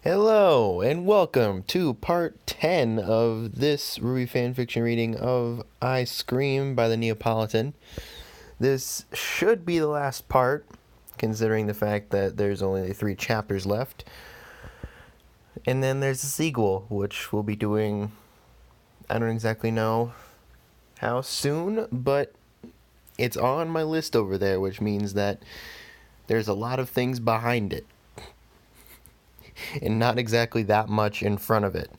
Hello, and welcome to part 10 of this RWBY fanfiction reading of I Scream by TheNeopolitan. This should be the last part, considering the fact that there's only 3 chapters left. And then there's the sequel, which we'll be doing, I don't exactly know how soon, but it's on my list over there, which means that there's a lot of things behind it. And not exactly that much in front of it.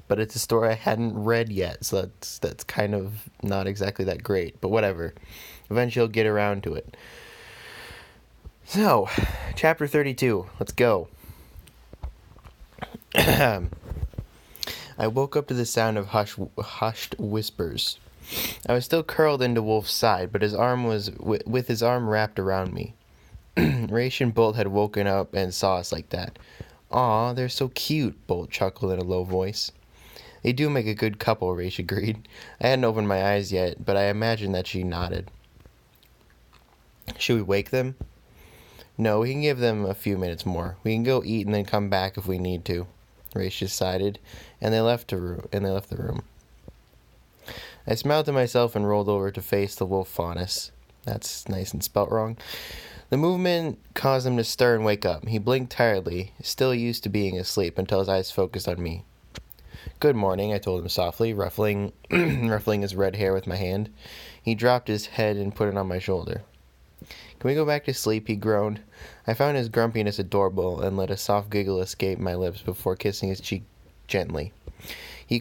But it's a story I hadn't read yet, so that's kind of not exactly that great. But whatever. Eventually I'll get around to it. So, chapter 32. Let's go. I woke up to the sound of hushed whispers. I was still curled into Wolf's side, but his arm was with his arm wrapped around me. Raish and Bolt had woken up and saw us like that. "Aw, they're so cute," Bolt chuckled in a low voice. "They do make a good couple," Raish agreed. I hadn't opened my eyes yet, but I imagined that she nodded. "Should we wake them?" "No, we can give them a few minutes more. We can go eat and then come back if we need to," Raish decided, and they left the room. I smiled to myself and rolled over to face the wolf faunus. That's nice and spelt wrong. The movement caused him to stir and wake up. He blinked tiredly, still used to being asleep, until his eyes focused on me. "Good morning," I told him softly, ruffling his red hair with my hand. He dropped his head and put it on my shoulder. "Can we go back to sleep?" he groaned. I found his grumpiness adorable and let a soft giggle escape my lips before kissing his cheek gently. He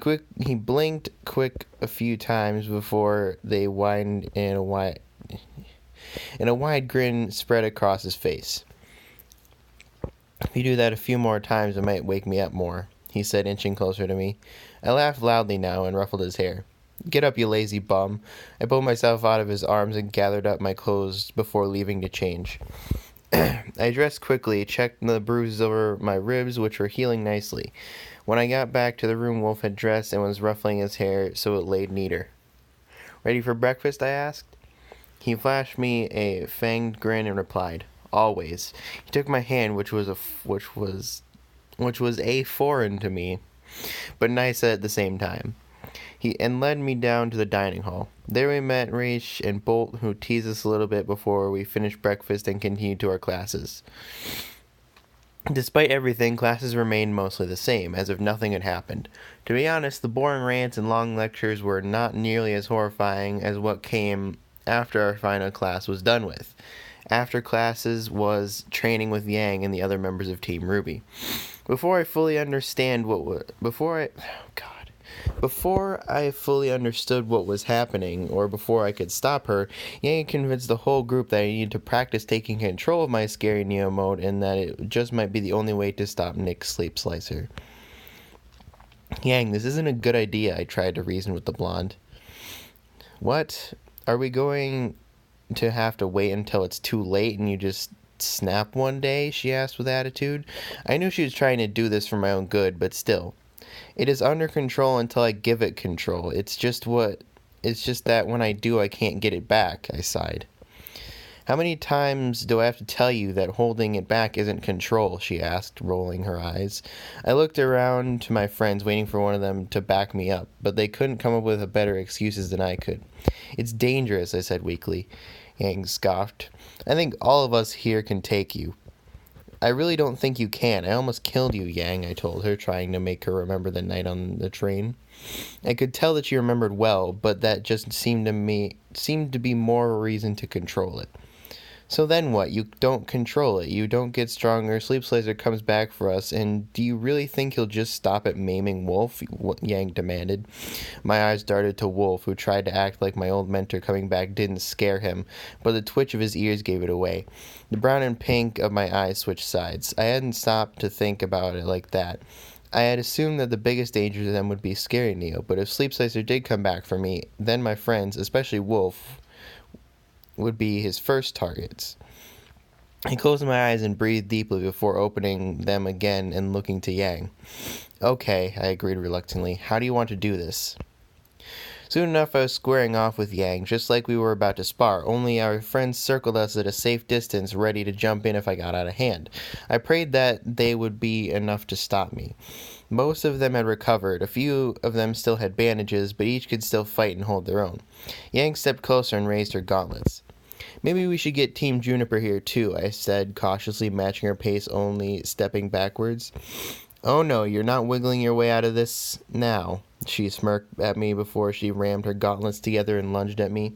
blinked quick a few times before they widened in a wide grin spread across his face. "If you do that a few more times, it might wake me up more," he said, inching closer to me. I laughed loudly now and ruffled his hair. "Get up, you lazy bum." I pulled myself out of his arms and gathered up my clothes before leaving to change. I dressed quickly, checked the bruises over my ribs, which were healing nicely. When I got back to the room, Wolf had dressed and was ruffling his hair so it laid neater. "Ready for breakfast?" I asked. He flashed me a fanged grin and replied, "Always." He took my hand, which was a foreign to me, but nice at the same time. And led me down to the dining hall. There we met Raish and Bolt, who teased us a little bit before we finished breakfast and continued to our classes. Despite everything, classes remained mostly the same, as if nothing had happened. To be honest, the boring rants and long lectures were not nearly as horrifying as what came after our final class was done with. After classes was training with Yang and the other members of Team RWBY. Before I fully understood what was happening, or before I could stop her, Yang convinced the whole group that I needed to practice taking control of my scary Neo mode, and that it just might be the only way to stop Nick's sleep slicer. "Yang, this isn't a good idea," I tried to reason with the blonde. "What? Are we going to have to wait until it's too late and you just snap one day?" she asked with attitude. I knew she was trying to do this for my own good, but still. "It is under control until I give it control. It's just that when I do, I can't get it back," I sighed. "How many times do I have to tell you that holding it back isn't control?" she asked, rolling her eyes. I looked around to my friends, waiting for one of them to back me up, but they couldn't come up with better excuses than I could. "It's dangerous," I said weakly. Yang scoffed. "I think all of us here can take you." "I really don't think you can. I almost killed you, Yang," I told her, trying to make her remember the night on the train. I could tell that she remembered well, but that just seemed to be more reason to control it. "So then what? You don't control it. You don't get stronger. Sleep Slicer comes back for us, and do you really think he'll just stop at maiming Wolf?" Yang demanded. My eyes darted to Wolf, who tried to act like my old mentor coming back didn't scare him, but the twitch of his ears gave it away. The brown and pink of my eyes switched sides. I hadn't stopped to think about it like that. I had assumed that the biggest danger to them would be scaring Neo, but if Sleep Slicer did come back for me, then my friends, especially Wolf, would be his first targets. I closed my eyes and breathed deeply before opening them again and looking to Yang. "Okay," I agreed reluctantly. "How do you want to do this?" Soon enough, I was squaring off with Yang, just like we were about to spar, only our friends circled us at a safe distance, ready to jump in if I got out of hand. I prayed that they would be enough to stop me. Most of them had recovered. A few of them still had bandages, but each could still fight and hold their own. Yang stepped closer and raised her gauntlets. Maybe we should get Team Juniper here too, I said, cautiously matching her pace, only stepping backwards. Oh no, you're not wiggling your way out of this now, she smirked at me before she rammed her gauntlets together and lunged at me.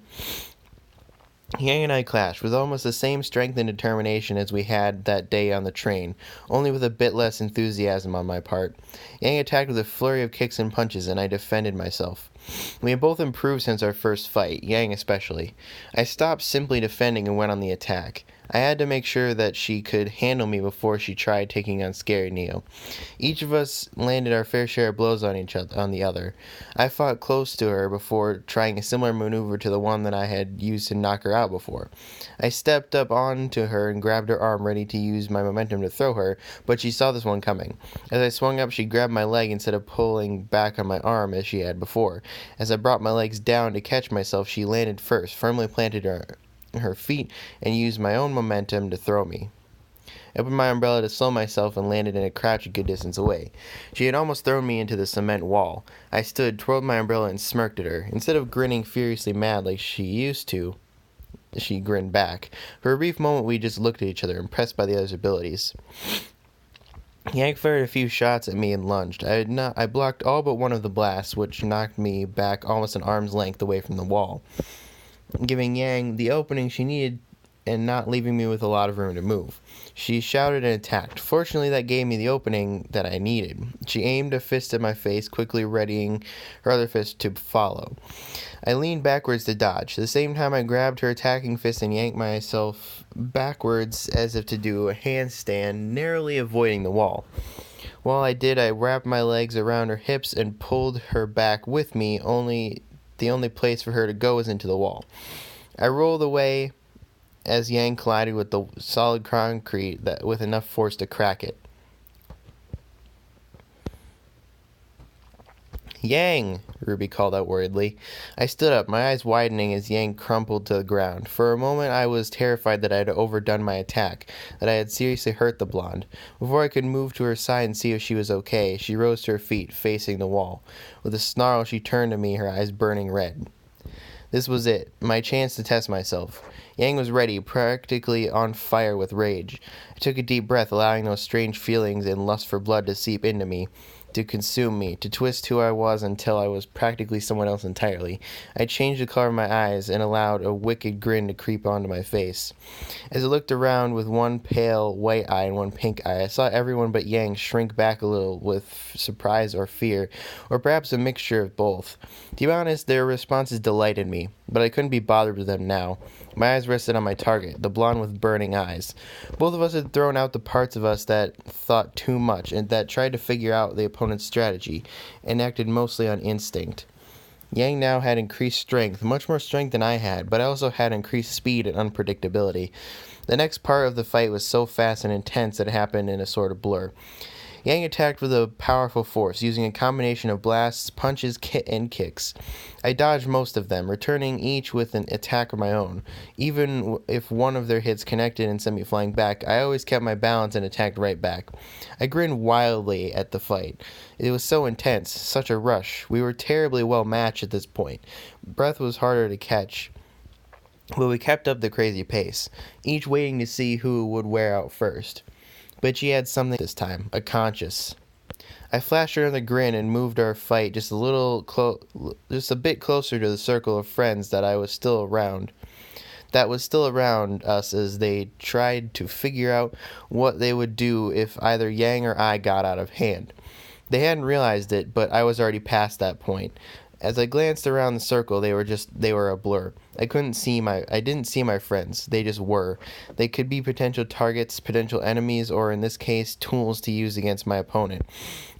Yang and I clashed, with almost the same strength and determination as we had that day on the train, only with a bit less enthusiasm on my part. Yang attacked with a flurry of kicks and punches, and I defended myself. We had both improved since our first fight, Yang especially. I stopped simply defending and went on the attack. I had to make sure that she could handle me before she tried taking on Scary Neo. Each of us landed our fair share of blows on the other. I fought close to her before trying a similar maneuver to the one that I had used to knock her out before. I stepped up onto her and grabbed her arm, ready to use my momentum to throw her, but she saw this one coming. As I swung up, she grabbed my leg instead of pulling back on my arm as she had before. As I brought my legs down to catch myself, she landed first, firmly planted her feet, and used my own momentum to throw me. I opened my umbrella to slow myself and landed in a crouch a good distance away. She had almost thrown me into the cement wall. I stood, twirled my umbrella, and smirked at her. Instead of grinning furiously mad like she used to, she grinned back. For a brief moment, we just looked at each other, impressed by the other's abilities. Yang fired a few shots at me and lunged. I blocked all but one of the blasts, which knocked me back almost an arm's length away from the wall, giving Yang the opening she needed and not leaving me with a lot of room to move. She shouted and attacked. Fortunately, that gave me the opening that I needed. She aimed a fist at my face, quickly readying her other fist to follow. I leaned backwards to dodge. At the same time, I grabbed her attacking fist and yanked myself backwards as if to do a handstand, narrowly avoiding the wall. While I did, I wrapped my legs around her hips and pulled her back with me. The only place for her to go was into the wall. I rolled away as Yang collided with the solid concrete with enough force to crack it. Yang! Ruby called out worriedly. I stood up, my eyes widening as Yang crumpled to the ground. For a moment I was terrified that I had overdone my attack, that I had seriously hurt the blonde. Before I could move to her side and see if she was okay, she rose to her feet, facing the wall. With a snarl, she turned to me, her eyes burning red. This was it, my chance to test myself. Yang was ready, practically on fire with rage. I took a deep breath, allowing those strange feelings and lust for blood to seep into me, to consume me, to twist who I was until I was practically someone else entirely. I changed the color of my eyes and allowed a wicked grin to creep onto my face. As I looked around with one pale white eye and one pink eye, I saw everyone but Yang shrink back a little with surprise or fear, or perhaps a mixture of both. To be honest, their responses delighted me, but I couldn't be bothered with them now. My eyes rested on my target, the blonde with burning eyes. Both of us had thrown out the parts of us that thought too much and that tried to figure out the opponent's strategy, and acted mostly on instinct. Yang now had increased strength, much more strength than I had, but I also had increased speed and unpredictability. The next part of the fight was so fast and intense that it happened in a sort of blur. Yang attacked with a powerful force, using a combination of blasts, punches, and kicks. I dodged most of them, returning each with an attack of my own. Even if one of their hits connected and sent me flying back, I always kept my balance and attacked right back. I grinned wildly at the fight. It was so intense, such a rush. We were terribly well matched at this point. Breath was harder to catch, but we kept up the crazy pace, each waiting to see who would wear out first. But she had something this time, a conscience. I flashed her another grin and moved our fight just a bit closer to the circle of friends that was still around us as they tried to figure out what they would do if either Yang or I got out of hand. They hadn't realized it, but I was already past that point. As I glanced around the circle, they were a blur. I didn't see my friends. They just were. They could be potential targets, potential enemies, or in this case, tools to use against my opponent.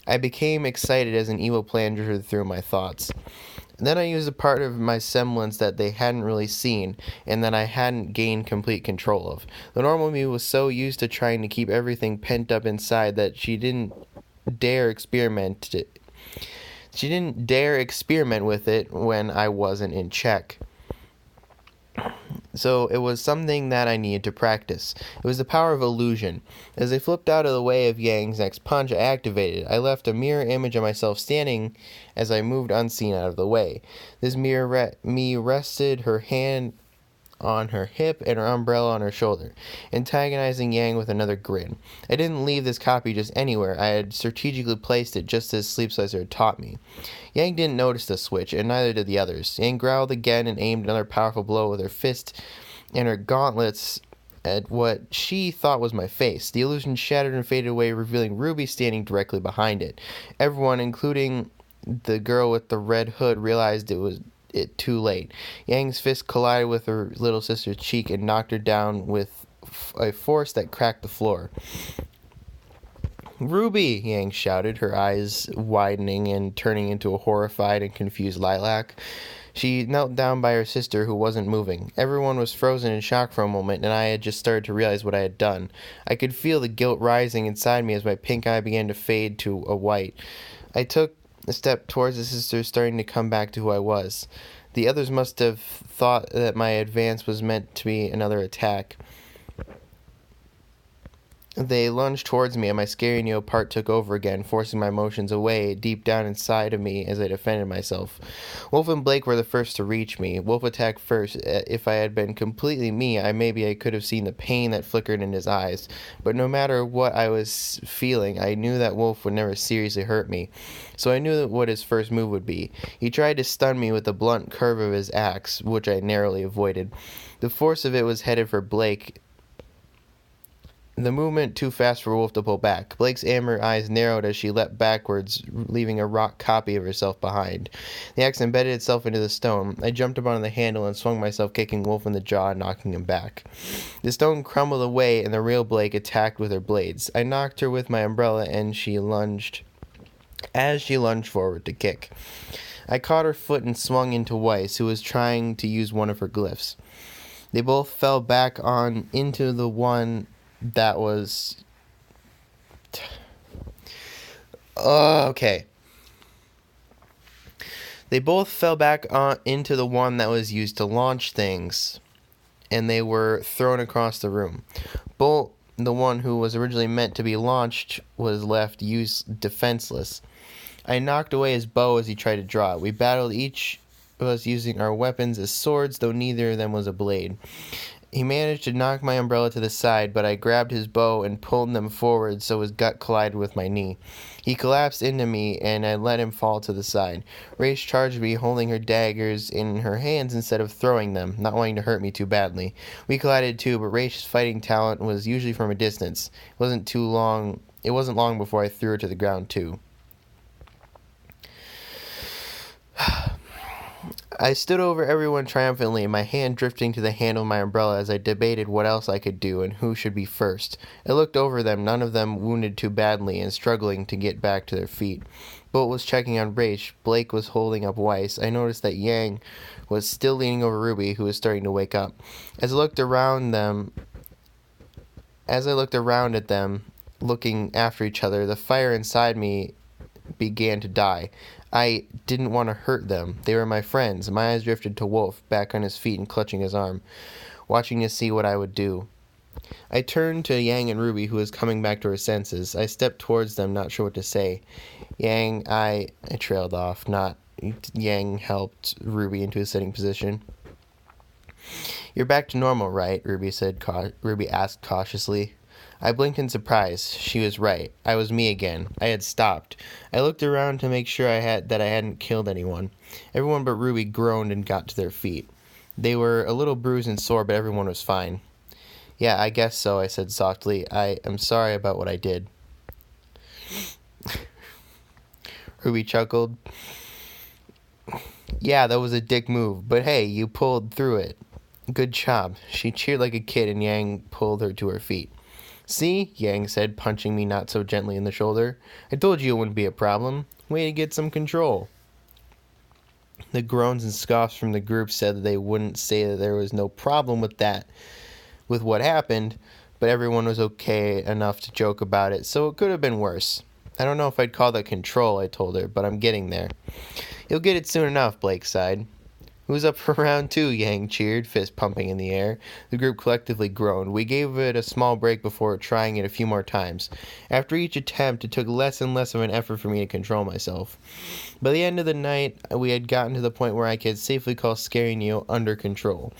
I became excited as an evil plan drifted through my thoughts. Then I used a part of my semblance that they hadn't really seen, and that I hadn't gained complete control of. The normal me was so used to trying to keep everything pent up inside that she didn't dare experiment She didn't dare experiment with it when I wasn't in check. So it was something that I needed to practice. It was the power of illusion. As I flipped out of the way of Yang's next punch, I activated it. I left a mirror image of myself standing as I moved unseen out of the way. This mirror rested her hand on her hip and her umbrella on her shoulder, antagonizing Yang with another grin. I didn't leave this copy just anywhere. I had strategically placed it just as Sleep Slicer had taught me. Yang didn't notice the switch, and neither did the others. Yang growled again and aimed another powerful blow with her fist and her gauntlets at what she thought was my face. The illusion shattered and faded away, revealing Ruby standing directly behind it. Everyone, including the girl with the red hood, realized it was too late. Yang's fist collided with her little sister's cheek and knocked her down with a force that cracked the floor. "Ruby!" Yang shouted, her eyes widening and turning into a horrified and confused lilac. She knelt down by her sister, who wasn't moving. Everyone was frozen in shock for a moment, and I had just started to realize what I had done. I could feel the guilt rising inside me as my pink eye began to fade to a white. I took a step towards the sister, starting to come back to who I was. The others must have thought that my advance was meant to be another attack. They lunged towards me, and my scary Neo part took over again, forcing my emotions away deep down inside of me as I defended myself. Wolf and Blake were the first to reach me. Wolf attacked first. If I had been completely me, I could have seen the pain that flickered in his eyes. But no matter what I was feeling, I knew that Wolf would never seriously hurt me. So I knew what his first move would be. He tried to stun me with the blunt curve of his axe, which I narrowly avoided. The force of it was headed for Blake. The movement too fast for Wolf to pull back. Blake's amber eyes narrowed as she leapt backwards, leaving a rock copy of herself behind. The axe embedded itself into the stone. I jumped up on the handle and swung myself, kicking Wolf in the jaw and knocking him back. The stone crumbled away, and the real Blake attacked with her blades. I knocked her with my umbrella, and she lunged forward to kick. I caught her foot and swung into Weiss, who was trying to use one of her glyphs. They both fell back into the one that was... okay. They both fell back into the one that was used to launch things, and they were thrown across the room. Bolt, the one who was originally meant to be launched, was left defenseless. I knocked away his bow as he tried to draw it. We battled, each of us using our weapons as swords, though neither of them was a blade. He managed to knock my umbrella to the side, but I grabbed his bow and pulled them forward so his gut collided with my knee. He collapsed into me, and I let him fall to the side. Raish charged me, holding her daggers in her hands instead of throwing them, not wanting to hurt me too badly. We collided too, but Raish's fighting talent was usually from a distance. It wasn't long before I threw her to the ground too. I stood over everyone triumphantly, my hand drifting to the handle of my umbrella as I debated what else I could do and who should be first. I looked over them, none of them wounded too badly and struggling to get back to their feet. Bolt was checking on Raish. Blake was holding up Weiss. I noticed that Yang was still leaning over Ruby, who was starting to wake up. As I looked around at them, looking after each other, the fire inside me began to die. I didn't want to hurt them. They were my friends. My eyes drifted to Wolf, back on his feet and clutching his arm, watching to see what I would do. I turned to Yang and Ruby, who was coming back to her senses. I stepped towards them, not sure what to say. I trailed off. Yang helped Ruby into a sitting position. "You're back to normal, right?" Ruby asked cautiously. I blinked in surprise. She was right. I was me again. I had stopped. I looked around to make sure I hadn't killed anyone. Everyone but Ruby groaned and got to their feet. They were a little bruised and sore, but everyone was fine. "Yeah, I guess so," I said softly. "I am sorry about what I did." Ruby chuckled. "Yeah, that was a dick move, but hey, you pulled through it. Good job." She cheered like a kid, and Yang pulled her to her feet. "See," Yang said, punching me not so gently in the shoulder. "I told you it wouldn't be a problem. Way to get some control." The groans and scoffs from the group said that they wouldn't say that there was no problem with what happened, but everyone was okay enough to joke about it, so it could have been worse. I don't know if I'd call that control, I told her, but I'm getting there. You'll get it soon enough, Blake sighed. Who's up for round 2, Yang cheered, fist pumping in the air. The group collectively groaned. We gave it a small break before trying it a few more times. After each attempt, it took less and less of an effort for me to control myself. By the end of the night, we had gotten to the point where I could safely call Scary Neo under control.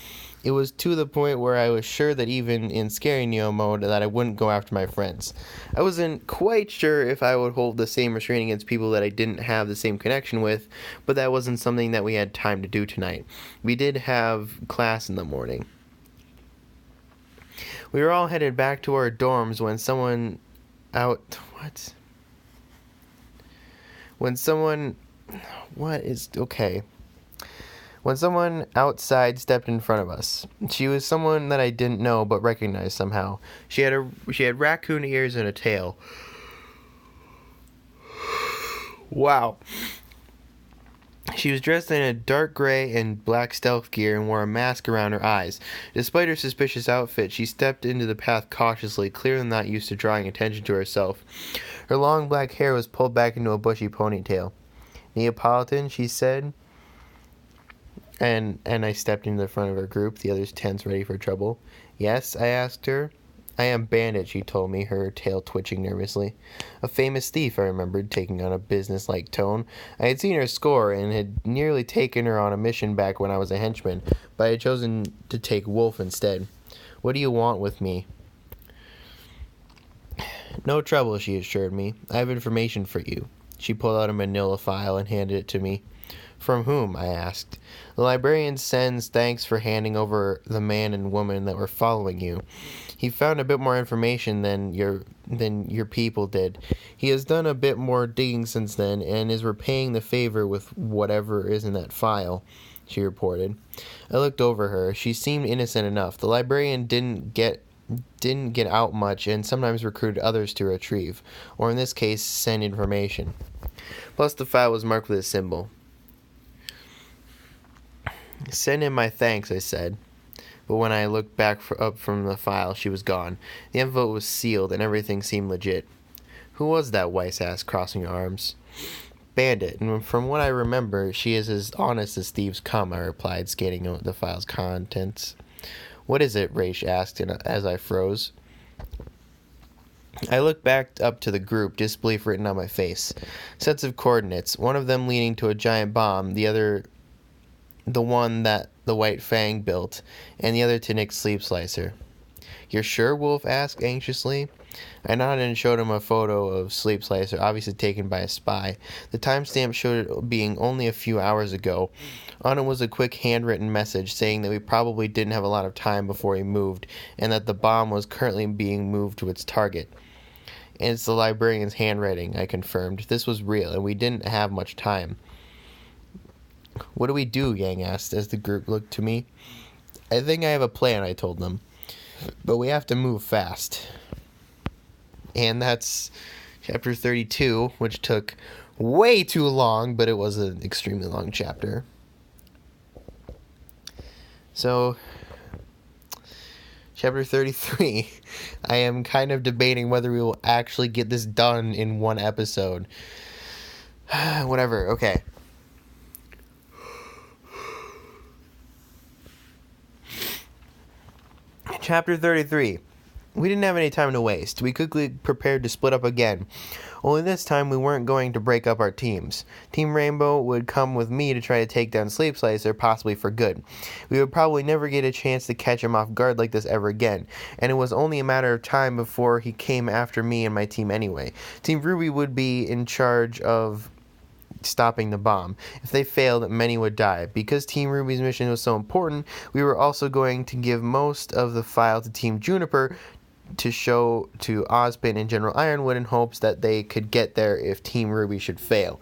It was to the point where I was sure that even in Scary Neo mode that I wouldn't go after my friends. I wasn't quite sure if I would hold the same restraint against people that I didn't have the same connection with, but that wasn't something that we had time to do tonight. We did have class in the morning. We were all headed back to our dorms when someone When someone outside stepped in front of us. She was someone that I didn't know but recognized somehow. She had raccoon ears and a tail. Wow. She was dressed in a dark gray and black stealth gear and wore a mask around her eyes. Despite her suspicious outfit, she stepped into the path cautiously, clearly not used to drawing attention to herself. Her long black hair was pulled back into a bushy ponytail. Neopolitan, she said. And I stepped into the front of her group, the others tense, ready for trouble. Yes, I asked her. I am Bandit, she told me, her tail twitching nervously. A famous thief, I remembered, taking on a business-like tone. I had seen her score and had nearly taken her on a mission back when I was a henchman, but I had chosen to take Wolf instead. What do you want with me? No trouble, she assured me. I have information for you. She pulled out a manila file and handed it to me. From whom? I asked. The librarian sends thanks for handing over the man and woman that were following you. He found a bit more information than your people did. He has done a bit more digging since then and is repaying the favor with whatever is in that file, she reported. I looked over her. She seemed innocent enough. The librarian didn't get out much and sometimes recruited others to retrieve, or in this case, send information. Plus the file was marked with a symbol. Send in my thanks, I said. But when I looked back up from the file, she was gone. The envelope was sealed, and everything seemed legit. Who was that? Weiss asked, crossing her arms. Bandit, and from what I remember, she is as honest as thieves come, I replied, scanning the file's contents. What is it? Raish asked as I froze. I looked back up to the group, disbelief written on my face. Sets of coordinates, one of them leading to a giant bomb, the other the one that the White Fang built, and the other to Nick's sleep slicer. You're sure? Wolf asked anxiously. I nodded and showed him a photo of Sleep Slicer, obviously taken by a spy. The timestamp showed it being only a few hours ago. On it was a quick handwritten message saying that we probably didn't have a lot of time before he moved, and that the bomb was currently being moved to its target. And it's the librarian's handwriting, I confirmed. This was real, and we didn't have much time. What do we do? Yang asked as the group looked to me. I think I have a plan, I told them. But we have to move fast. And that's chapter 32, which took way too long, but it was an extremely long chapter. So, chapter 33, I am kind of debating whether we will actually get this done in one episode. Whatever, okay. Chapter 33. We didn't have any time to waste. We quickly prepared to split up again. Only this time we weren't going to break up our teams. Team Rainbow would come with me to try to take down Sleep Slicer, possibly for good. We would probably never get a chance to catch him off guard like this ever again, and it was only a matter of time before he came after me and my team anyway. Team RWBY would be in charge of stopping the bomb. If they failed, many would die. Because Team RWBY's mission was so important, we were also going to give most of the file to Team Juniper to show to Ozpin and General Ironwood in hopes that they could get there if Team RWBY should fail.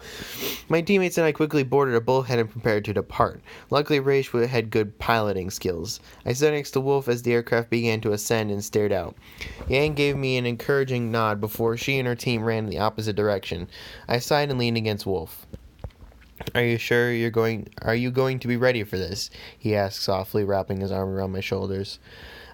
My teammates and I quickly boarded a bullhead and prepared to depart. Luckily, Raish had good piloting skills. I stood next to Wolf as the aircraft began to ascend and stared out. Yang gave me an encouraging nod before she and her team ran in the opposite direction. I sighed and leaned against Wolf. Are you sure are you going to be ready for this? He asked softly, wrapping his arm around my shoulders.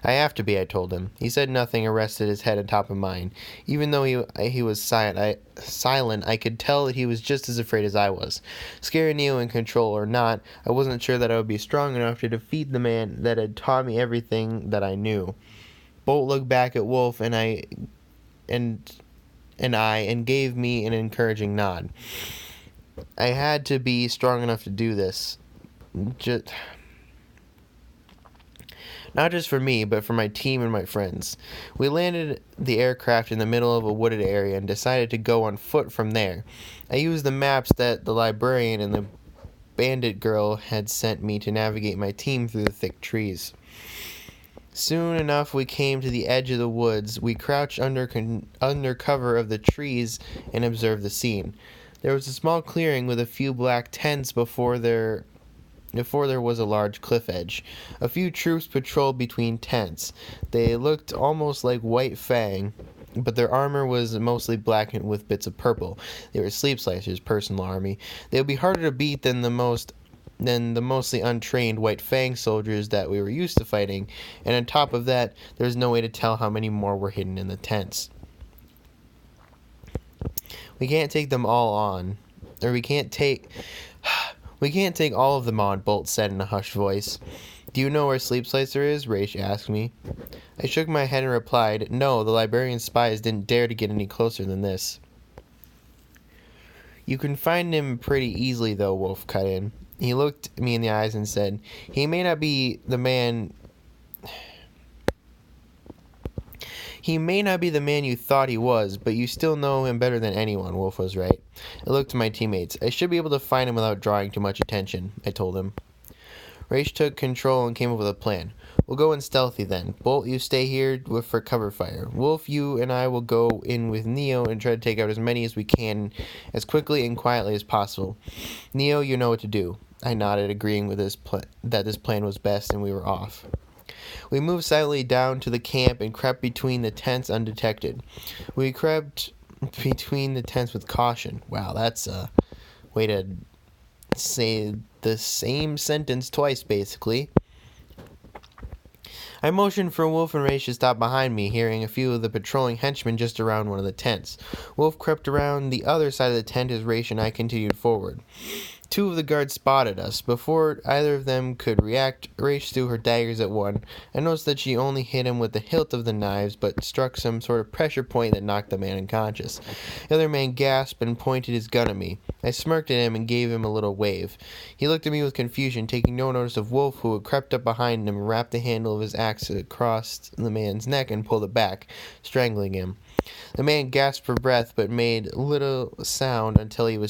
I have to be, I told him. He said nothing and rested his head on top of mine. Even though he was silent, I could tell that he was just as afraid as I was. Scary Neo in control or not, I wasn't sure that I would be strong enough to defeat the man that had taught me everything that I knew. Bolt looked back at Wolf and gave me an encouraging nod. I had to be strong enough to do this. Not just for me, but for my team and my friends. We landed the aircraft in the middle of a wooded area and decided to go on foot from there. I used the maps that the librarian and the bandit girl had sent me to navigate my team through the thick trees. Soon enough, we came to the edge of the woods. We crouched under cover of the trees and observed the scene. There was a small clearing with a few black tents before there was a large cliff edge. A few troops patrolled between tents. They looked almost like White Fang, but their armor was mostly black with bits of purple. They were Sleep Slicer's personal army. They would be harder to beat than the mostly untrained White Fang soldiers that we were used to fighting, and on top of that, there was no way to tell how many more were hidden in the tents. We can't take them all on. We can't take all of them on, Bolt said in a hushed voice. Do you know where Sleep Slicer is? Raish asked me. I shook my head and replied, no, the librarian's spies didn't dare to get any closer than this. You can find him pretty easily, though, Wolf cut in. He looked me in the eyes and said, He may not be the man you thought he was, but you still know him better than anyone, Wolf was right. I looked to my teammates. I should be able to find him without drawing too much attention, I told him. Raish took control and came up with a plan. We'll go in stealthy then. Bolt, you stay here for cover fire. Wolf, you and I will go in with Neo and try to take out as many as we can as quickly and quietly as possible. Neo, you know what to do. I nodded, agreeing with that this plan was best, and we were off. We moved silently down to the camp and crept between the tents undetected. We crept between the tents with caution. Wow, that's a way to say the same sentence twice, basically. I motioned for Wolf and Raish to stop behind me, hearing a few of the patrolling henchmen just around one of the tents. Wolf crept around the other side of the tent as Raish and I continued forward. Two of the guards spotted us. Before either of them could react, Raish threw her daggers at one. I noticed that she only hit him with the hilt of the knives, but struck some sort of pressure point that knocked the man unconscious. The other man gasped and pointed his gun at me. I smirked at him and gave him a little wave. He looked at me with confusion, taking no notice of Wolf, who had crept up behind him and wrapped the handle of his axe across the man's neck and pulled it back, strangling him. The man gasped for breath, but made little sound until he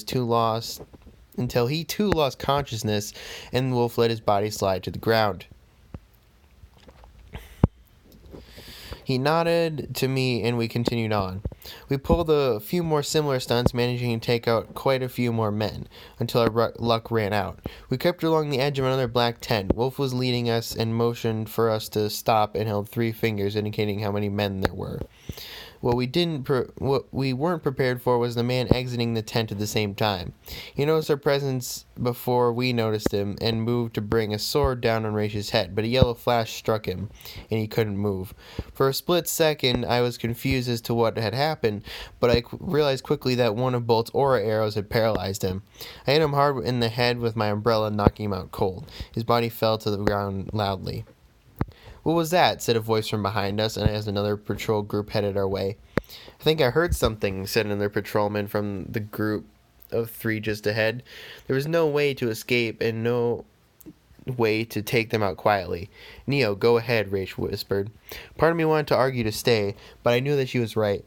too lost consciousness, and Wolf let his body slide to the ground. He nodded to me, and we continued on. We pulled a few more similar stunts, managing to take out quite a few more men, until our luck ran out. We crept along the edge of another black tent. Wolf was leading us and motioned for us to stop and held 3 fingers, indicating how many men there were. What we weren't prepared for was the man exiting the tent at the same time. He noticed our presence before we noticed him and moved to bring a sword down on Raish's head, but a yellow flash struck him, and he couldn't move. For a split second, I was confused as to what had happened, but I realized quickly that one of Bolt's aura arrows had paralyzed him. I hit him hard in the head with my umbrella, knocking him out cold. His body fell to the ground loudly. What was that? Said a voice from behind us, and as another patrol group headed our way. I think I heard something, said another patrolman from the group of 3 just ahead. There was no way to escape and no way to take them out quietly. Neo, go ahead, Raish whispered. Part of me wanted to argue to stay, but I knew that she was right.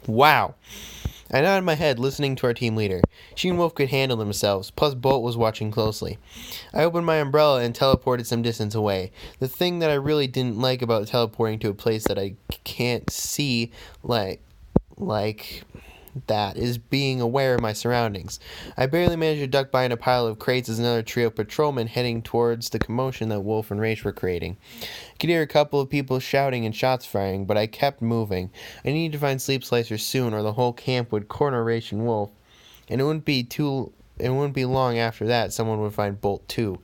Wow. I nodded my head, listening to our team leader. She and Wolf could handle themselves, plus Bolt was watching closely. I opened my umbrella and teleported some distance away. The thing that I really didn't like about teleporting to a place that I can't see like that is being aware of my surroundings. I barely managed to duck behind a pile of crates as another trio of patrolmen heading towards the commotion that Wolf and Raish were creating. I could hear a couple of people shouting and shots firing, but I kept moving. I needed to find Sleep Slicer soon, or the whole camp would corner Raish and Wolf, and it wouldn't be it wouldn't be long after that someone would find Bolt too.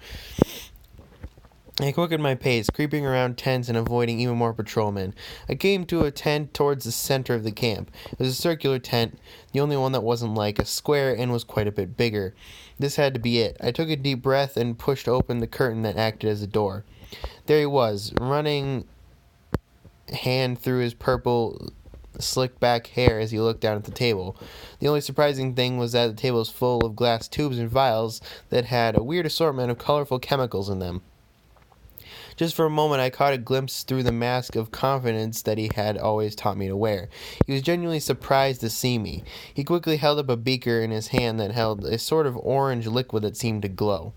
I quickened my pace, creeping around tents and avoiding even more patrolmen. I came to a tent towards the center of the camp. It was a circular tent, the only one that wasn't like a square and was quite a bit bigger. This had to be it. I took a deep breath and pushed open the curtain that acted as a door. There he was, running hand through his purple slicked back hair as he looked down at the table. The only surprising thing was that the table was full of glass tubes and vials that had a weird assortment of colorful chemicals in them. Just for a moment, I caught a glimpse through the mask of confidence that he had always taught me to wear. He was genuinely surprised to see me. He quickly held up a beaker in his hand that held a sort of orange liquid that seemed to glow.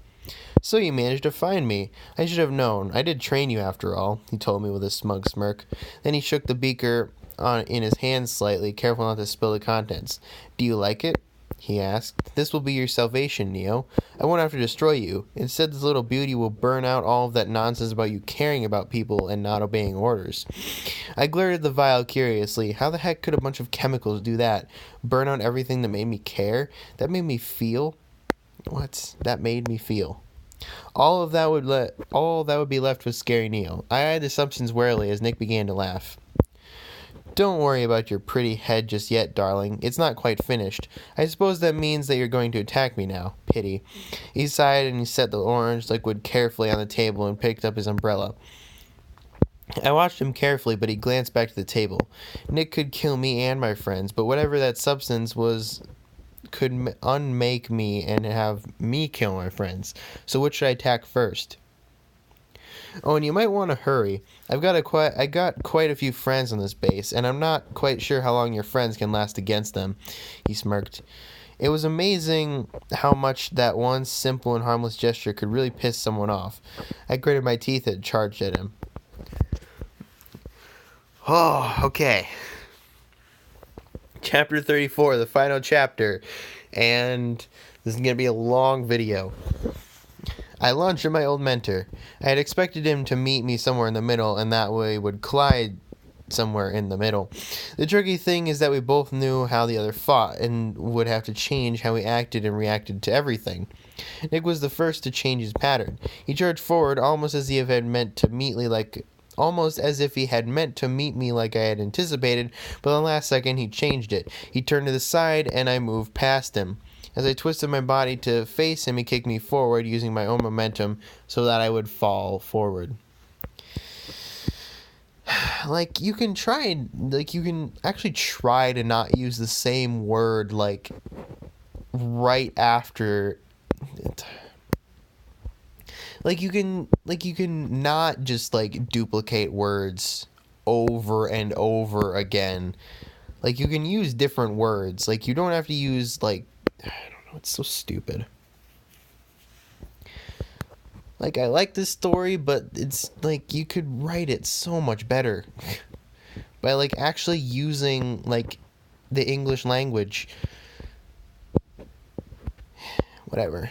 "So you managed to find me. I should have known. I did train you after all," he told me with a smug smirk. Then he shook the beaker in his hand slightly, careful not to spill the contents. "Do you like it?" he asked. "This will be your salvation, Neo. I won't have to destroy you. Instead, this little beauty will burn out all of that nonsense about you caring about people and not obeying orders." I glared at the vial curiously. How the heck could a bunch of chemicals do that? Burn out everything that made me care? That made me feel? What? That made me feel. All that would be left was scary Neo. I eyed the substance warily as Nick began to laugh. "Don't worry about your pretty head just yet, darling. It's not quite finished. I suppose that means that you're going to attack me now. Pity." He sighed and he set the orange liquid carefully on the table and picked up his umbrella. I watched him carefully, but he glanced back to the table. Nick could kill me and my friends, but whatever that substance was could unmake me and have me kill my friends. So which should I attack first? "Oh, and you might want to hurry. I got quite a few friends on this base, and I'm not quite sure how long your friends can last against them," he smirked. It was amazing how much that one simple and harmless gesture could really piss someone off. I gritted my teeth and charged at him. Oh, okay. Chapter 34, the final chapter, and this is going to be a long video. I launched at my old mentor. I had expected him to meet me somewhere in the middle, and that way would collide somewhere in the middle. The tricky thing is that we both knew how the other fought, and would have to change how we acted and reacted to everything. Nick was the first to change his pattern. He charged forward almost as if he had meant to meet me like I had anticipated, but in the last second he changed it. He turned to the side, and I moved past him. As I twisted my body to face him, he kicked me forward, using my own momentum so that I would fall forward. You can actually try to not use the same word, right after it. You can not just, duplicate words over and over again. You can use different words. You don't have to use, I don't know, it's so stupid. I like this story, but it's, you could write it so much better. By, actually using, the English language. Whatever.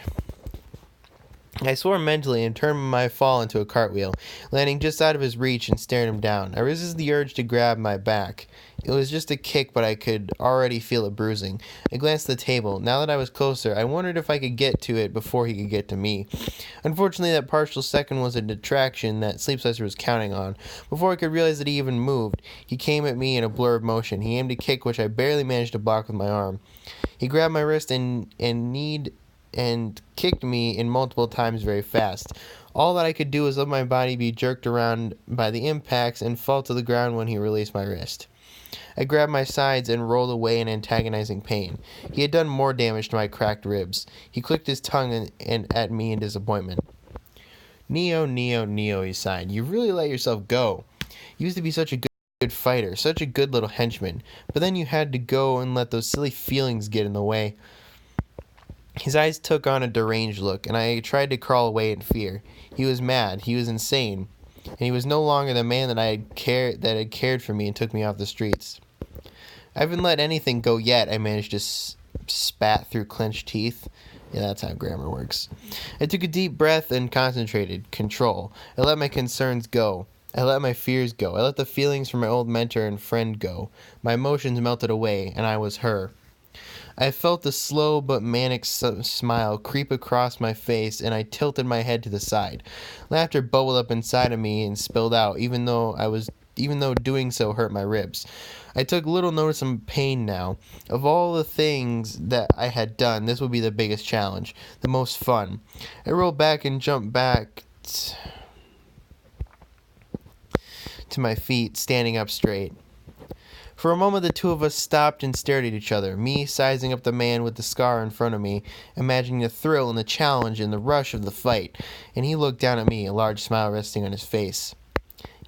I swore mentally and turned my fall into a cartwheel, landing just out of his reach and staring him down. I resisted the urge to grab my back. It was just a kick, but I could already feel it bruising. I glanced at the table. Now that I was closer, I wondered if I could get to it before he could get to me. Unfortunately, that partial second was a detraction that Sleep Slicer was counting on. Before I could realize that he even moved, he came at me in a blur of motion. He aimed a kick, which I barely managed to block with my arm. He grabbed my wrist and kicked me in multiple times very fast. All that I could do was let my body be jerked around by the impacts and fall to the ground when he released my wrist. I grabbed my sides and rolled away in antagonizing pain. He had done more damage to my cracked ribs. He clicked his tongue at me in disappointment. "Neo, Neo, Neo," he sighed. "You really let yourself go. You used to be such a good fighter, such a good little henchman, but then you had to go and let those silly feelings get in the way." His eyes took on a deranged look, and I tried to crawl away in fear. He was mad. He was insane. And he was no longer the man that had cared for me and took me off the streets. "I haven't let anything go yet," I managed to spat through clenched teeth. Yeah, that's how grammar works. I took a deep breath and concentrated. Control. I let my concerns go. I let my fears go. I let the feelings for my old mentor and friend go. My emotions melted away, and I was her. I felt the slow but manic smile creep across my face, and I tilted my head to the side. Laughter bubbled up inside of me and spilled out, even though doing so hurt my ribs. I took little notice of pain now. Of all the things that I had done, this would be the biggest challenge, the most fun. I rolled back and jumped back to my feet, standing up straight. For a moment, the two of us stopped and stared at each other, me sizing up the man with the scar in front of me, imagining the thrill and the challenge and the rush of the fight, and he looked down at me, a large smile resting on his face.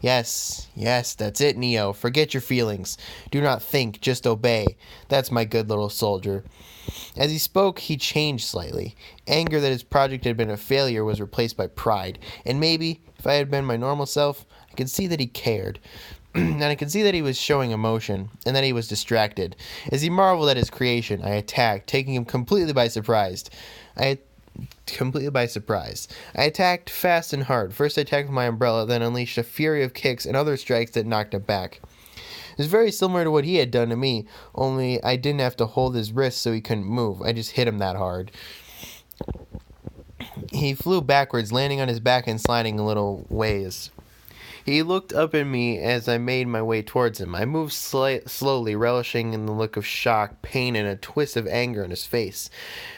Yes, that's it, Neo. Forget your feelings. Do not think, just obey. That's my good little soldier. As he spoke, he changed slightly. Anger that his project had been a failure was replaced by pride, and maybe, if I had been my normal self, I could see that he cared. And I could see that he was showing emotion, and that he was distracted. As he marveled at his creation, I attacked, taking him completely by surprise. I attacked fast and hard. First I attacked with my umbrella, then unleashed a fury of kicks and other strikes that knocked him back. It was very similar to what he had done to me, only I didn't have to hold his wrist so he couldn't move. I just hit him that hard. He flew backwards, landing on his back and sliding a little ways. He looked up at me as I made my way towards him. I moved slowly, relishing in the look of shock, pain, and a twist of anger on his face.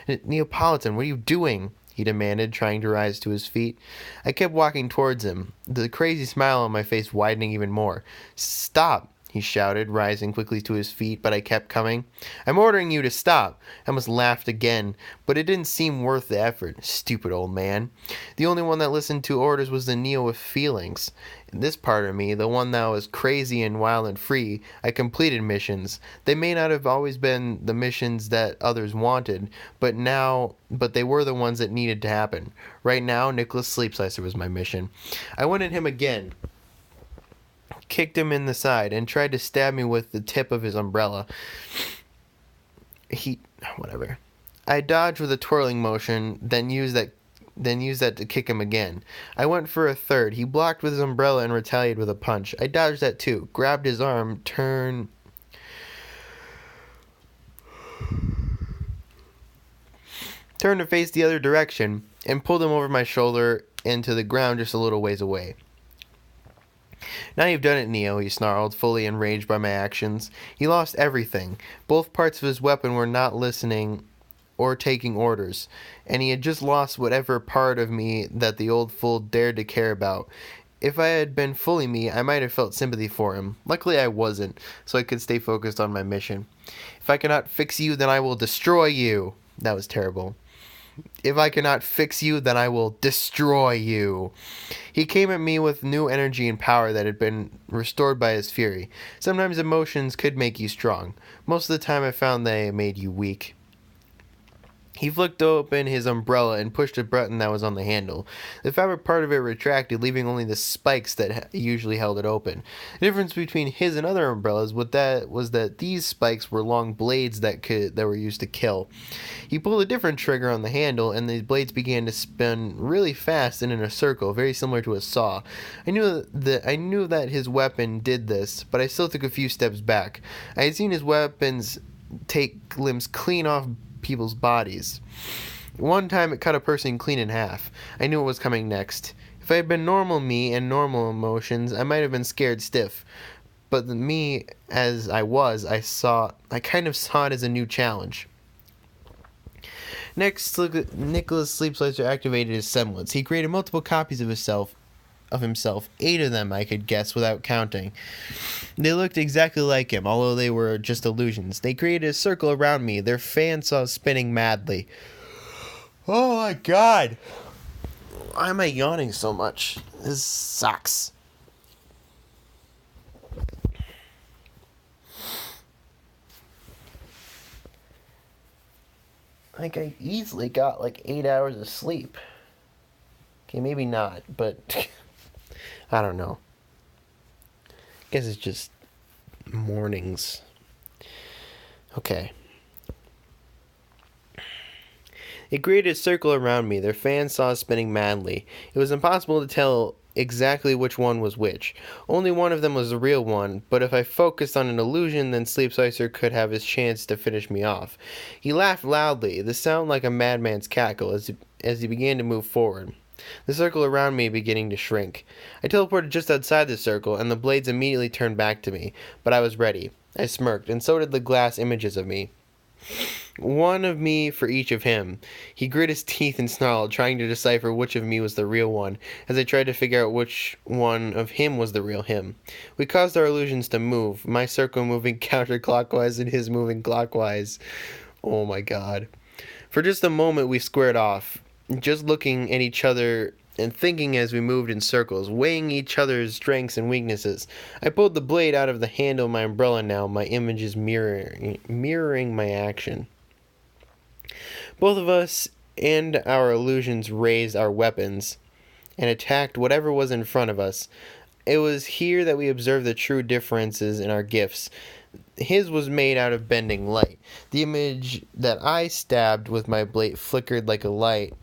"Neopolitan, what are you doing?" he demanded, trying to rise to his feet. I kept walking towards him, the crazy smile on my face widening even more. "Stop!" he shouted, rising quickly to his feet, but I kept coming. "I'm ordering you to stop." I almost laughed again, but it didn't seem worth the effort. Stupid old man. The only one that listened to orders was the Neo with feelings. This part of me, the one that was crazy and wild and free, I completed missions. They may not have always been the missions that others wanted, but they were the ones that needed to happen. Right now, Nicholas Sleepslicer was my mission. I went at him again, kicked him in the side, and tried to stab me with the tip of his umbrella. Whatever. I dodged with a twirling motion, then used that to kick him again. I went for a third. He blocked with his umbrella and retaliated with a punch. I dodged that too, grabbed his arm, turned to face the other direction, and pulled him over my shoulder into the ground just a little ways away. "Now you've done it, Neo," he snarled, fully enraged by my actions. He lost everything. Both parts of his weapon were not listening or taking orders, and he had just lost whatever part of me that the old fool dared to care about. If I had been fully me, I might have felt sympathy for him. Luckily I wasn't, so I could stay focused on my mission. "If I cannot fix you, then I will destroy you." That was terrible. "If I cannot fix you, then I will destroy you." He came at me with new energy and power that had been restored by his fury. Sometimes emotions could make you strong. Most of the time I found they made you weak. He flicked open his umbrella and pushed a button that was on the handle. The fabric part of it retracted, leaving only the spikes that usually held it open. The difference between his and other umbrellas was that these spikes were long blades that were used to kill. He pulled a different trigger on the handle, and the blades began to spin really fast and in a circle, very similar to a saw. I knew that his weapon did this, but I still took a few steps back. I had seen his weapons take limbs clean off people's bodies. One time it cut a person clean in half. I knew what was coming next. If I had been normal me and normal emotions, I might have been scared stiff. But the me as I was, I kind of saw it as a new challenge. Next, Nicholas Sleepslicer activated his semblance. He created multiple copies of himself, 8 of them I could guess without counting. They looked exactly like him, although they were just illusions. They created a circle around me, their fan saws spinning madly. Oh my god! Why am I yawning so much? This sucks. Like, I easily got 8 hours of sleep. Okay, maybe not, but I don't know. Guess it's just mornings. Okay. It created a circle around me, their fan saws spinning madly. It was impossible to tell exactly which one was which. Only one of them was the real one, but if I focused on an illusion, then Sleep Slicer could have his chance to finish me off. He laughed loudly, the sound like a madman's cackle, as he began to move forward, the circle around me beginning to shrink. I teleported just outside the circle, and the blades immediately turned back to me, but I was ready. I smirked, and so did the glass images of me. One of me for each of him. He grit his teeth and snarled, trying to decipher which of me was the real one, as I tried to figure out which one of him was the real him. We caused our illusions to move, my circle moving counterclockwise and his moving clockwise. Oh my god. For just a moment we squared off, just looking at each other and thinking as we moved in circles, weighing each other's strengths and weaknesses. I pulled the blade out of the handle of my umbrella now, my images mirroring my action. Both of us and our illusions raised our weapons and attacked whatever was in front of us. It was here that we observed the true differences in our gifts. His was made out of bending light. The image that I stabbed with my blade flickered like a light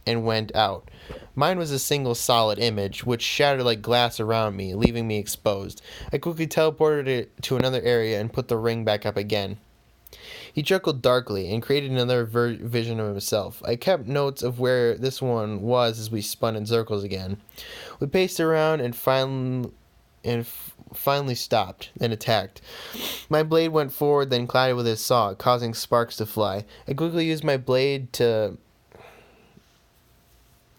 and went out. Mine was a single solid image, which shattered like glass around me, leaving me exposed. I quickly teleported it to another area and put the ring back up again. He chuckled darkly and created another vision of himself. I kept notes of where this one was as we spun in circles again. We paced around and finally stopped, then attacked. My blade went forward, then collided with his saw, causing sparks to fly. I quickly used my blade to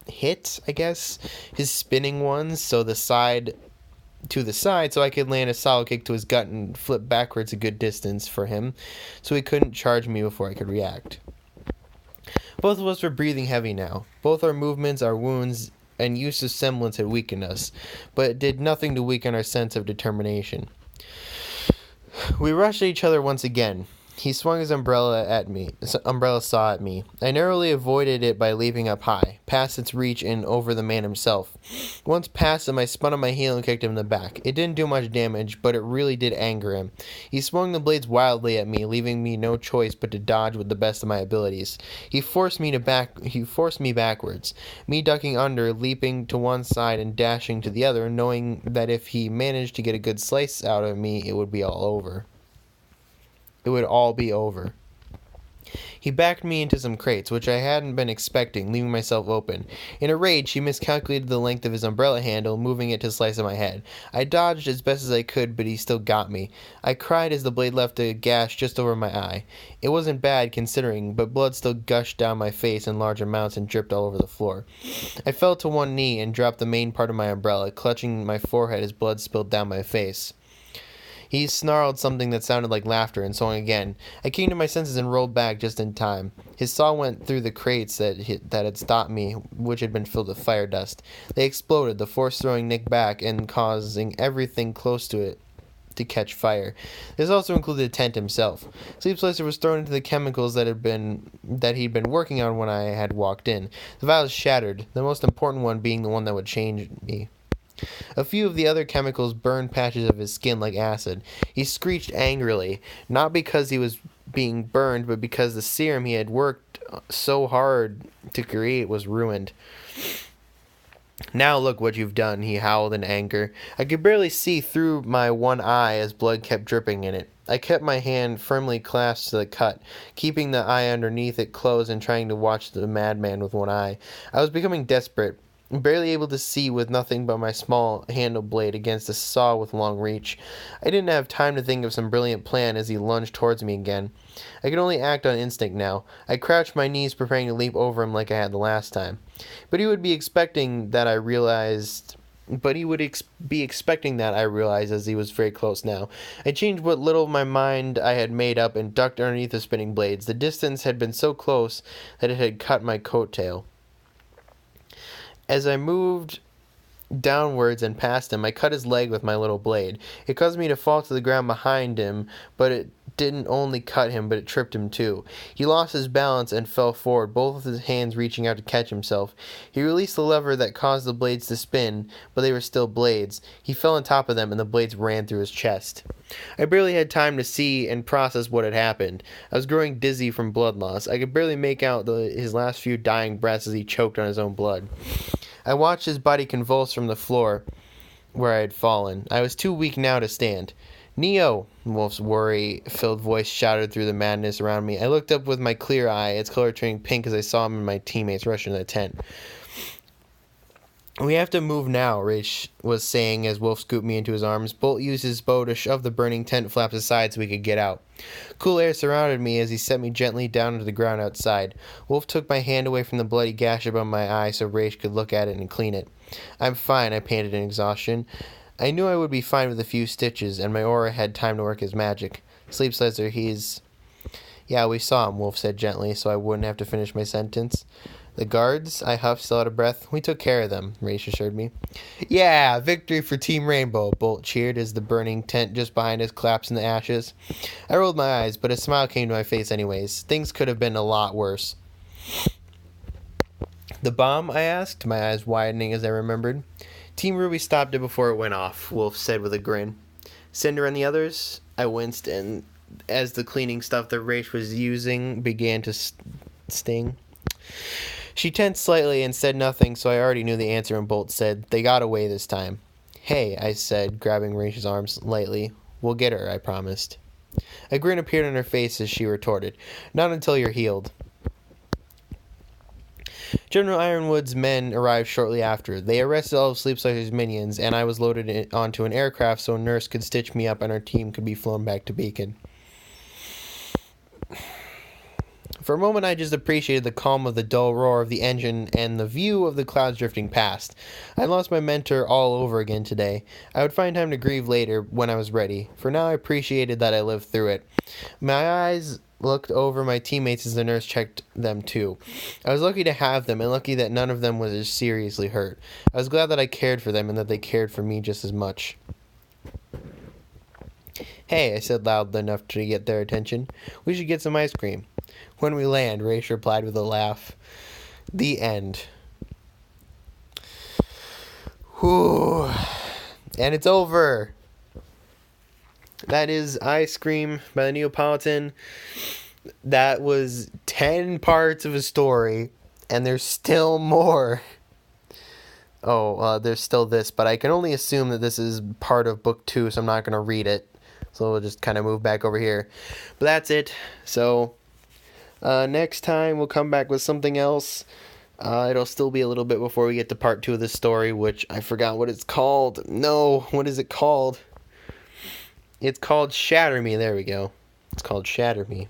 hit, I guess, his spinning ones, to the side, so I could land a solid kick to his gut and flip backwards a good distance for him, so he couldn't charge me before I could react. Both of us were breathing heavy now. Both our movements, our wounds, and use of semblance had weakened us, but it did nothing to weaken our sense of determination. We rushed at each other once again. He swung his umbrella saw at me. I narrowly avoided it by leaping up high, past its reach and over the man himself. Once past him, I spun on my heel and kicked him in the back. It didn't do much damage, but it really did anger him. He swung the blades wildly at me, leaving me no choice but to dodge with the best of my abilities. He forced me backwards, me ducking under, leaping to one side and dashing to the other, knowing that if he managed to get a good slice out of me, it would be all over. It would all be over. He backed me into some crates, which I hadn't been expecting, leaving myself open. In a rage, he miscalculated the length of his umbrella handle, moving it to slice my head. I dodged as best as I could, but he still got me. I cried as the blade left a gash just over my eye. It wasn't bad, considering, but blood still gushed down my face in large amounts and dripped all over the floor. I fell to one knee and dropped the main part of my umbrella, clutching my forehead as blood spilled down my face. He snarled something that sounded like laughter and swung again. I came to my senses and rolled back just in time. His saw went through the crates that had stopped me, which had been filled with fire dust. They exploded, the force throwing Nick back and causing everything close to it to catch fire. This also included the tent himself. Sleep Slicer was thrown into the chemicals that he'd been working on when I had walked in. The vials shattered, the most important one being the one that would change me. A few of the other chemicals burned patches of his skin like acid. He screeched angrily, not because he was being burned, but because the serum he had worked so hard to create was ruined. "Now look what you've done," he howled in anger. I could barely see through my one eye as blood kept dripping in it. I kept my hand firmly clasped to the cut, keeping the eye underneath it closed and trying to watch the madman with one eye. I was becoming desperate, barely able to see with nothing but my small handle blade against a saw with long reach. I didn't have time to think of some brilliant plan as he lunged towards me again. I could only act on instinct now. I crouched my knees, preparing to leap over him like I had the last time. But he would be expecting that I realized as he was very close now. I changed what little of my mind I had made up and ducked underneath the spinning blades. The distance had been so close that it had cut my coat tail. As I moved downwards and past him, I cut his leg with my little blade. It caused me to fall to the ground behind him, but it didn't only cut him, but it tripped him too. He lost his balance and fell forward, both of his hands reaching out to catch himself. He released the lever that caused the blades to spin, but they were still blades. He fell on top of them, and the blades ran through his chest. I barely had time to see and process what had happened. I was growing dizzy from blood loss. I could barely make out his last few dying breaths as he choked on his own blood. I watched his body convulse from the floor where I had fallen. I was too weak now to stand. Neo, Wolf's worry-filled voice shouted through the madness around me. I looked up with my clear eye, its color turning pink as I saw him and my teammates rush into the tent. We have to move now, Rach was saying as Wolf scooped me into his arms. Bolt used his bow to shove the burning tent flaps aside so we could get out. Cool air surrounded me as he set me gently down to the ground outside. Wolf took my hand away from the bloody gash above my eye so Rach could look at it and clean it. I'm fine, I panted in exhaustion. I knew I would be fine with a few stitches, and my aura had time to work his magic. Sleep Slicer, he's... Yeah, we saw him, Wolf said gently, so I wouldn't have to finish my sentence. The guards? I huffed, still out of breath. We took care of them, Raish assured me. Yeah, victory for Team Rainbow, Bolt cheered as the burning tent just behind us collapsed in the ashes. I rolled my eyes, but a smile came to my face anyways. Things could have been a lot worse. The bomb? I asked, my eyes widening as I remembered. Team RWBY stopped it before it went off, Wolf said with a grin. Cinder and the others? I winced, and as the cleaning stuff that Raish was using began to sting. She tensed slightly and said nothing, so I already knew the answer, and Bolt said, They got away this time. Hey, I said, grabbing Raish's arms lightly. We'll get her, I promised. A grin appeared on her face as she retorted, Not until you're healed. General Ironwood's men arrived shortly after. They arrested all of Sleep Slicer's minions, and I was loaded onto an aircraft so a nurse could stitch me up and our team could be flown back to Beacon. For a moment, I just appreciated the calm of the dull roar of the engine and the view of the clouds drifting past. I lost my mentor all over again today. I would find time to grieve later when I was ready. For now, I appreciated that I lived through it. My eyes looked over my teammates as the nurse checked them too. I was lucky to have them and lucky that none of them was seriously hurt. I was glad that I cared for them and that they cared for me just as much. Hey, I said loud enough to get their attention. We should get some ice cream. When we land, Raish replied with a laugh. The end. Whew. And it's over. That is Ice Cream by the Neopolitan. That was 10 parts of a story, and there's still more. There's still this, but I can only assume that this is part of book 2, so I'm not going to read it. So we'll just kind of move back over here. But that's it. So next time we'll come back with something else. It'll still be a little bit before we get to part 2 of this story, which I forgot what it's called. No, what is it called? It's called Shatter Me. There we go. It's called Shatter Me.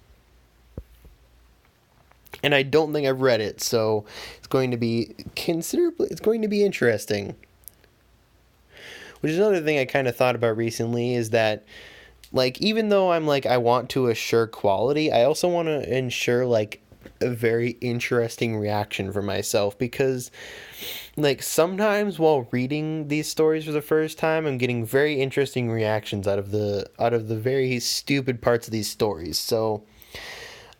And I don't think I've read it, so it's going to be interesting. Which is another thing I kind of thought about recently is that, like, even though I'm like, I want to assure quality, I also want to ensure, like, a very interesting reaction for myself, because, like, sometimes while reading these stories for the first time, I'm getting very interesting reactions out of the very stupid parts of these stories. So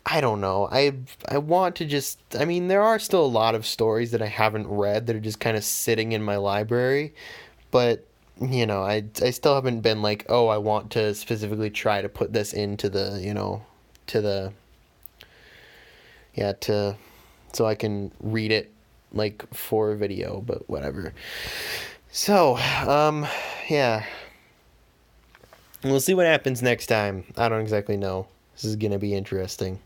I don't know. I want to just, I mean, there are still a lot of stories that I haven't read that are just kind of sitting in my library, but you know, I still haven't been like, oh, I want to specifically try to put this into the, you know, so I can read it like for a video, but whatever. So, yeah. We'll see what happens next time. I don't exactly know. This is gonna be interesting.